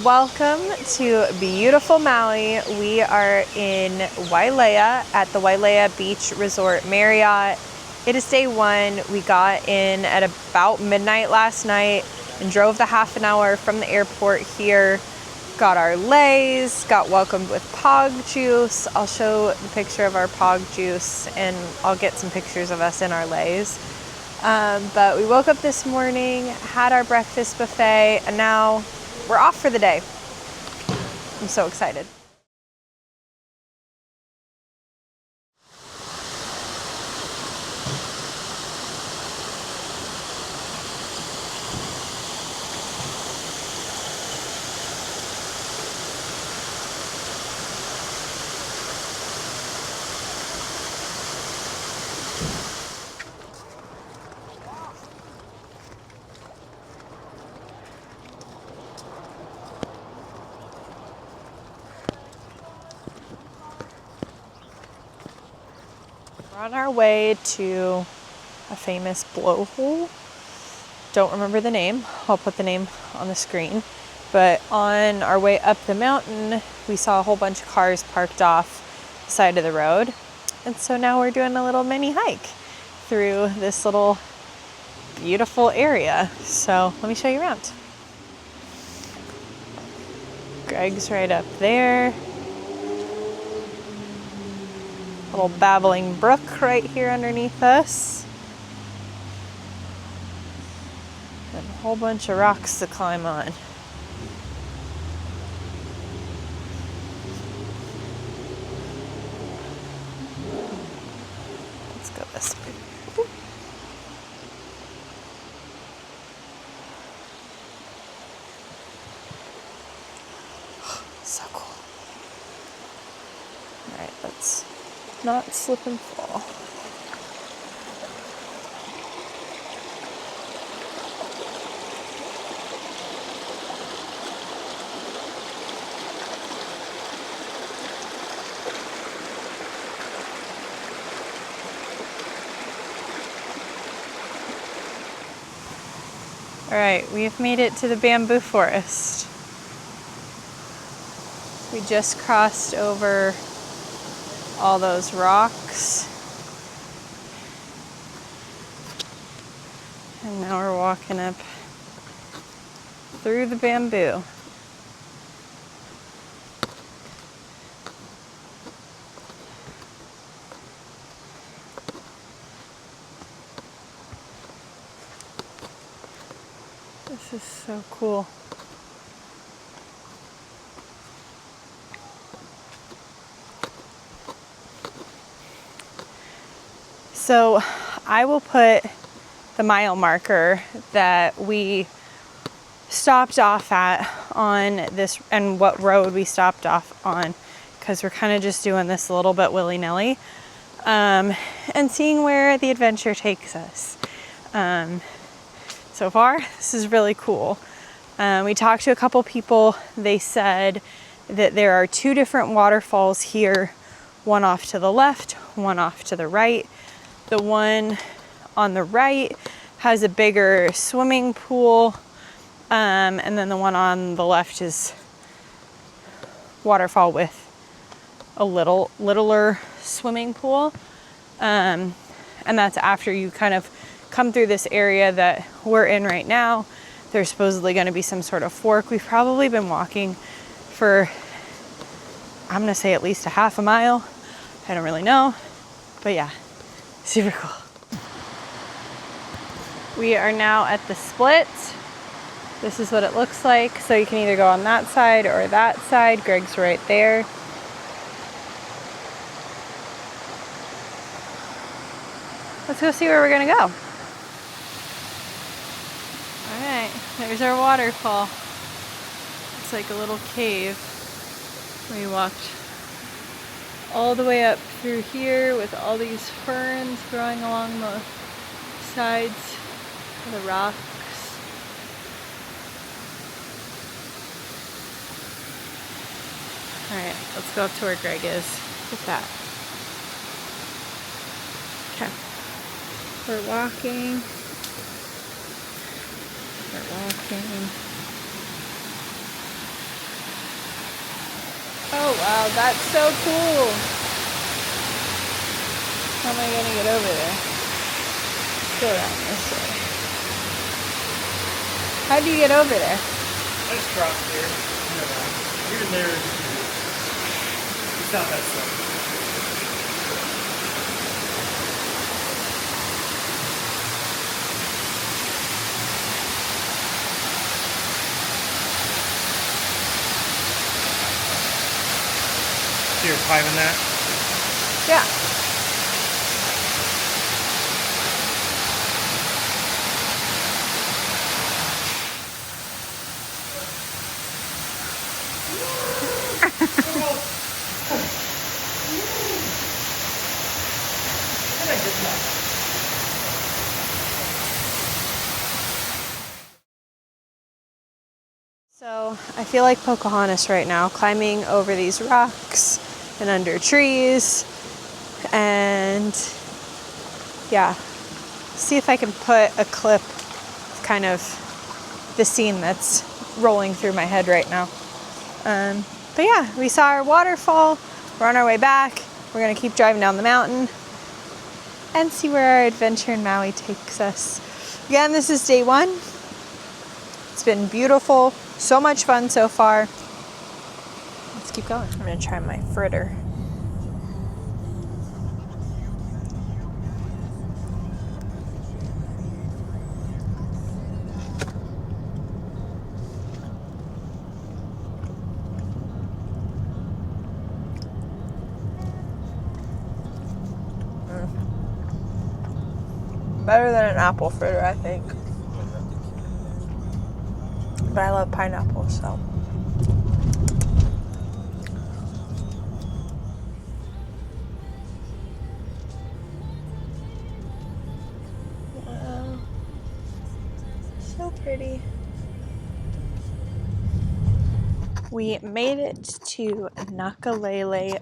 Welcome to beautiful Maui. We are in Wailea at the Wailea Beach Resort Marriott. It is day one. We got in at about midnight last night and drove the half an hour from the airport here. Got our leis, got welcomed with pog juice. I'll show the picture of our pog juice and I'll get some pictures of us in our leis. But we woke up this morning, had our breakfast buffet, and now we're off for the day. I'm so excited. We're on our way to a famous blowhole. Don't remember the name. I'll put the name on the screen. But on our way up the mountain, we saw a whole bunch of cars parked off the side of the road. And so now we're doing a little mini hike through this little beautiful area. So let me show you around. Greg's right up there. Little babbling brook right here underneath us. And a whole bunch of rocks to climb on. Let's go this way. So cool. All right, let's not slip and fall. All right, we have made it to the bamboo forest. We just crossed over all those rocks. And now we're walking up through the bamboo. This is so cool. So I will put the mile marker that we stopped off at on this and what road we stopped off on, because we're kind of just doing this a little bit willy-nilly and seeing where the adventure takes us. So far, this is really cool. We talked to a couple people. They said that there are two different waterfalls here, one off to the left, one off to the right. The one on the right has a bigger swimming pool, and then the one on the left is waterfall with a littler swimming pool. And that's after you kind of come through this area that we're in right now. There's supposedly going to be some sort of fork. We've probably been walking for, I'm going to say at least a half a mile. I don't really know, but yeah. Super cool. We are now at the split. This is what it looks like. So you can either go on that side or that side. Greg's right there. Let's go see where we're gonna go. All right, there's our waterfall. It's like a little cave. We walked all the way up through here with all these ferns growing along the sides of the rocks. All right, let's go up to where Greg is with that. Okay, we're walking. We're walking. Oh wow, that's so cool. How am I gonna get over there? Go around this way. How do you get over there? I just crossed here. Even there, it's not that slow. So you're climbing that? Yeah. So I feel like Pocahontas right now, climbing over these rocks and under trees, and yeah, see if I can put a clip of kind of the scene that's rolling through my head right now. But yeah, we saw our waterfall. We're on our way back. We're gonna keep driving down the mountain and see where our adventure in Maui takes us. Again, this is day 1. It's been beautiful, so much fun so far. Let's keep going. I'm gonna try my fritter. Better than an apple fritter, I think. But I love pineapple, so. Wow. So pretty. We made it to Nakalele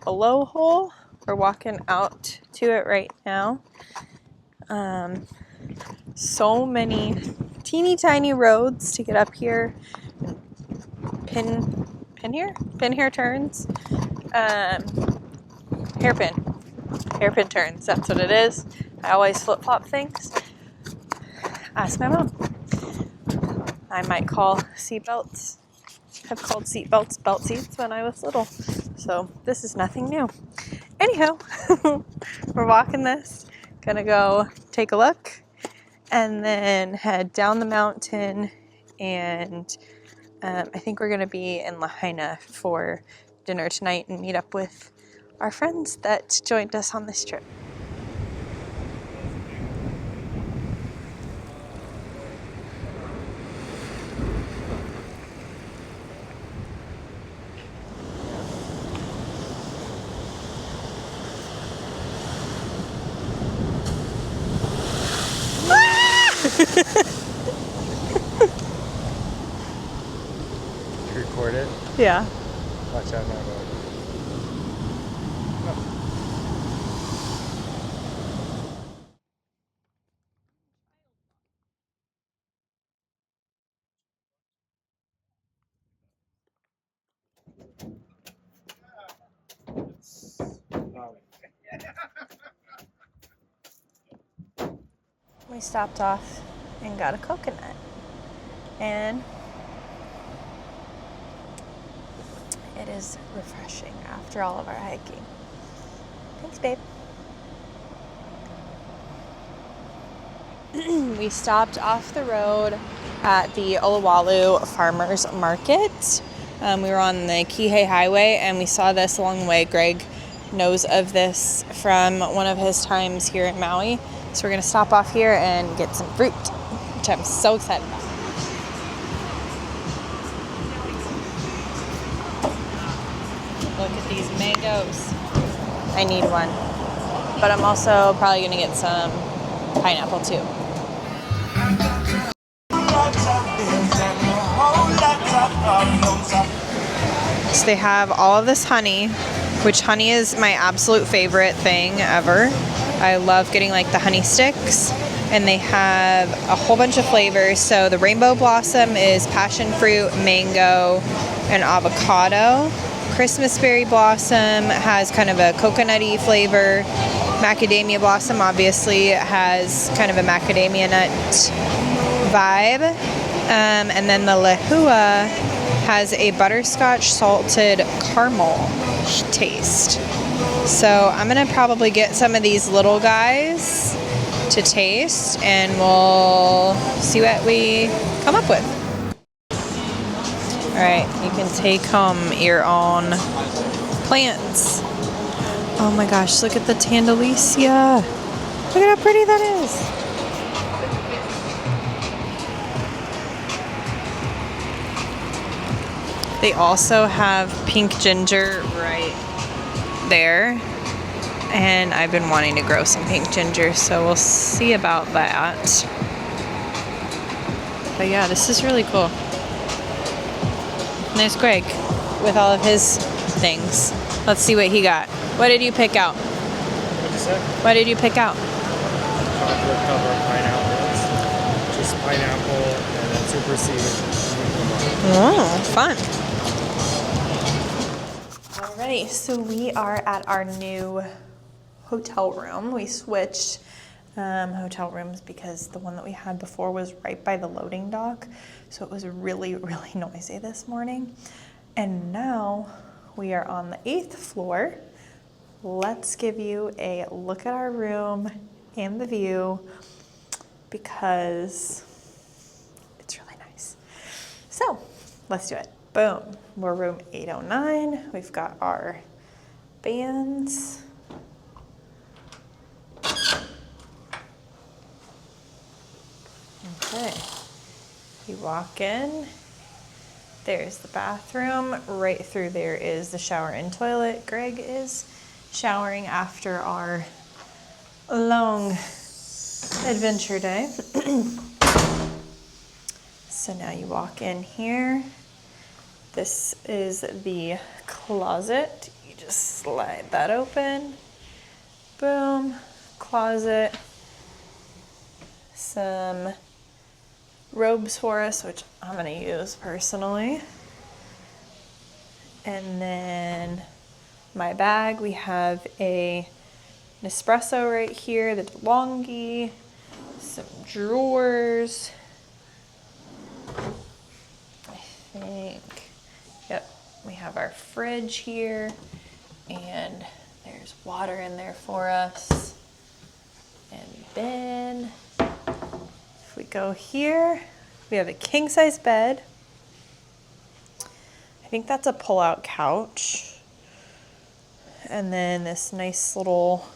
Blowhole. We're walking out to it right now. So many teeny tiny roads to get up here. Pin here turns. Hairpin turns. That's what it is. I always flip flop things. Ask my mom. I might call seatbelts. Have called seatbelts belt seats when I was little. So this is nothing new. Anyhow, we're walking this. Gonna go take a look and then head down the mountain, and I think we're gonna be in Lahaina for dinner tonight and meet up with our friends that joined us on this trip. Record it. Yeah. Watch out now. We stopped off and got a coconut, and it is refreshing after all of our hiking. Thanks, babe. We stopped off the road at the Olowalu Farmers Market. We were on the Kihei Highway, and we saw this along the way. Greg knows of this from one of his times here in Maui. So we're going to stop off here and get some fruit, which I'm so excited about. Look at these mangoes. I need one. But I'm also probably going to get some pineapple too. So they have all of this honey, which honey is my absolute favorite thing ever. I love getting like the honey sticks, and they have a whole bunch of flavors. So the rainbow blossom is passion fruit, mango, and avocado. Christmas berry blossom has kind of a coconutty flavor. Macadamia blossom obviously has kind of a macadamia nut vibe. And then the lehua has a butterscotch salted caramel taste. So I'm gonna probably get some of these little guys to taste, and we'll see what we come up with. All right, you can take home your own plants. Oh my gosh, look at the Tandalicia. Look at how pretty that is. They also have pink ginger right there, and I've been wanting to grow some pink ginger, so we'll see about that. But yeah, this is really cool. And there's Greg with all of his things. Let's see what he got. What did you pick out? What'd you say? What did you pick out? Chocolate covered pineapples. Just pineapple and then super seed. Oh, fun. Alrighty, so we are at our new hotel room. We switched hotel rooms because the one that we had before was right by the loading dock. So it was really, really noisy this morning. And now we are on the 8th floor. Let's give you a look at our room and the view because it's really nice. So let's do it. Boom. We're room 809. We've got our bands. Okay. You walk in. There's the bathroom. Right through there is the shower and toilet. Greg is showering after our long adventure day. So now you walk in here. This is the closet. You just slide that open. Boom. Closet. Some robes for us, which I'm gonna use personally. And then my bag, we have an espresso right here, the DeLonghi, some drawers. I think, yep, we have our fridge here, and there's water in there for us. And then if we go here, we have a king size bed. I think that's a pull-out couch. And then this nice little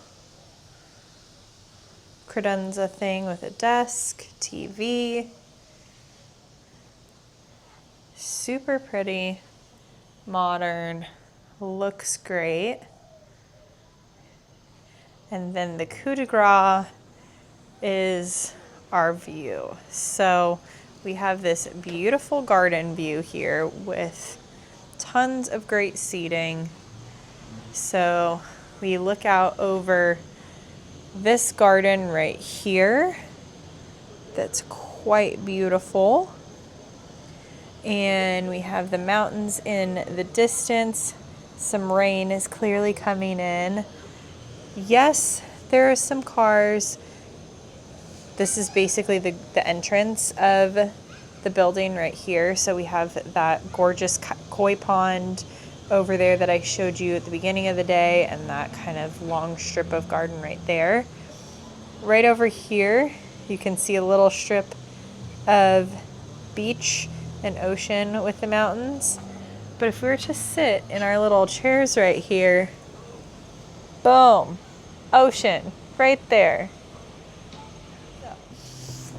credenza thing with a desk, TV. Super pretty, modern, looks great. And then the coup de grace is our view. So we have this beautiful garden view here with tons of great seating. So we look out over this garden right here that's quite beautiful. And we have the mountains in the distance. Some rain is clearly coming in. Yes, there are some cars. This is basically the entrance of the building right here. So we have that gorgeous koi pond over there that I showed you at the beginning of the day, and that kind of long strip of garden right there. Right over here, you can see a little strip of beach and ocean with the mountains. But if we were to sit in our little chairs right here, boom, ocean right there.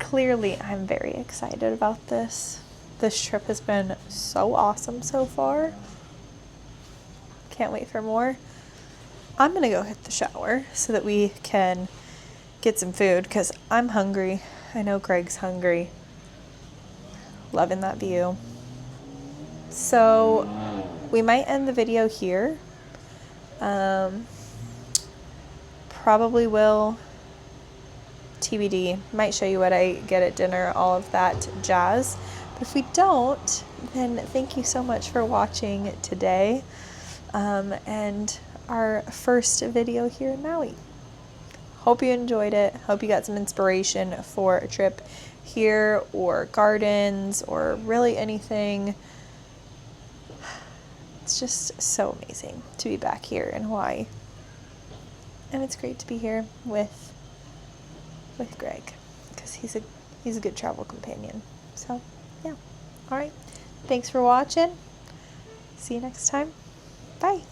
Clearly, I'm very excited about this. This trip has been so awesome so far. Can't wait for more. I'm gonna go hit the shower so that we can get some food because I'm hungry. I know Greg's hungry. Loving that view. So we might end the video here. Probably will. TBD. Might show you what I get at dinner, all of that jazz. But if we don't, then thank you so much for watching today. and our first video here in Maui. Hope you enjoyed it. Hope you got some inspiration for a trip here, or gardens, or really anything. It's just so amazing to be back here in Hawaii. And it's great to be here with Greg, because he's a good travel companion. So, yeah. All right. Thanks for watching. See you next time. Bye.